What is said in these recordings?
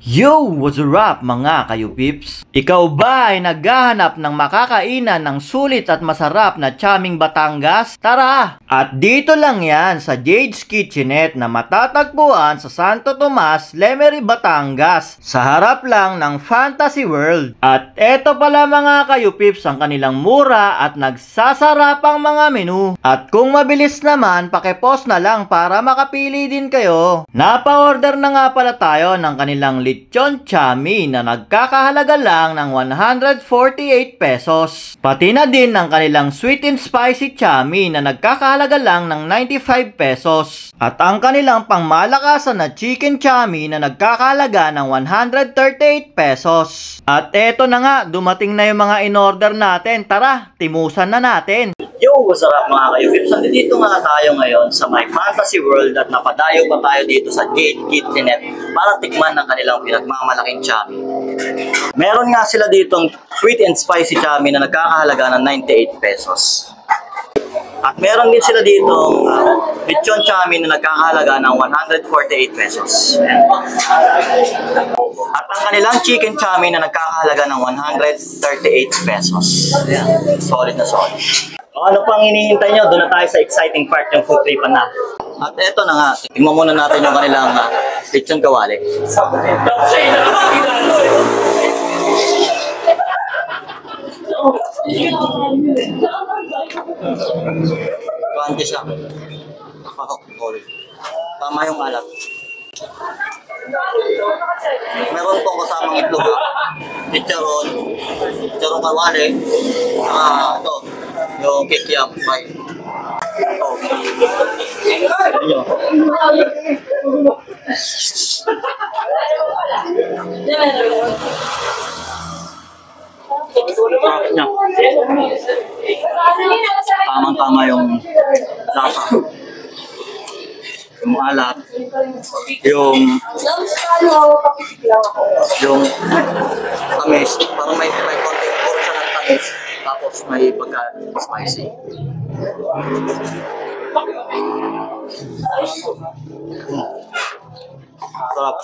Yo! What's up mga kayo pips? Ikaw ba ay naghahanap ng makakainan ng sulit at masarap na Chaming Batangas? Tara! At dito lang yan sa Jade's Kitchenette na matatagpuan sa Santo Tomas, Lemery, Batangas. Sa harap lang ng Fantasy World. At eto pala mga kayo pips ang kanilang mura at nagsasarapang mga menu. At kung mabilis naman, pakipost na lang para makapili din kayo. Napa-order na nga pala tayo ng kanilang lechon chami na nagkakahalaga lang ng 148 pesos. Pati na din ng kanilang sweet and spicy chami na nagkakahalaga lang ng 95 pesos. At ang kanilang pangmalakasan na chicken chami na nagkakahalaga ng 138 pesos. At eto na nga, dumating na yung mga in-order natin. Tara, timusan na natin. Yo, what's up mga kayo-pips? Nandito nga tayo ngayon sa my Fantasy World at napadayo pa tayo dito sa Jade's Kitchenette para tikman ng kanilang pinagmamalaking chami. Meron nga sila ditong sweet and spicy chami na nagkakahalaga ng 98 pesos. At meron din sila ditong lechon chami na nagkakahalaga ng 148 pesos. At ang kanilang chicken chami na nagkakahalaga ng 138 pesos. Ayan, solid na solid. Ano pang hinihintay nyo? Doon na tayo sa exciting part, yung food tripan na. At eto na nga, tingnan muna natin yung kanilang lechon kawali. Kante siya. Tama yung alat. Meron pong kasamang itlog. Chicharon kawali. Ito. Yung kikiam fry. Ito. Sarap niya. Tamang-tama yung lasa. Yung alat. Yung tamis. Parang may konting portion ng tamis. Tapos may pagka-spicy. Sarap.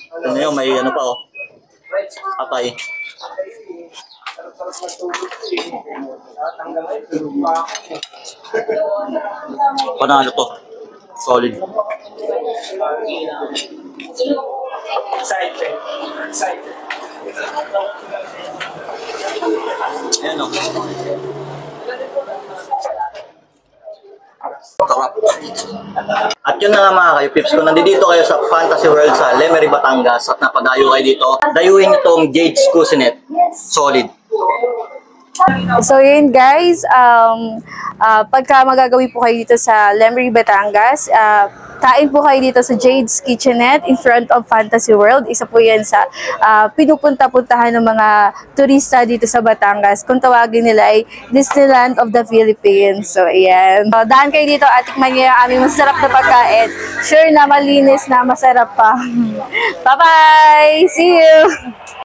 Ano yun, may ano pa oh. Atay. Panalo to. Solid. Ayan o. Sarap. At yun na nga mga kayo pips, kung nandito kayo sa Fantasy World sa Lemery, Batangas at napadayo kayo dito, dayuhin nyo tong Jade's Kitchenette. Solid. So yun guys, pagka magagawi po kayo dito sa Lemery, Batangas, kain po kayo dito sa Jade's Kitchenette in front of Fantasy World. Isa po yan sa pinupunta-puntahan ng mga turista dito sa Batangas. Kung tawagin nila ay Disneyland of the Philippines. So ayan. So, daan kayo dito at tikman nyo yung aming masarap na pagkain. Sure na malinis na masarap pa. Bye-bye! See you!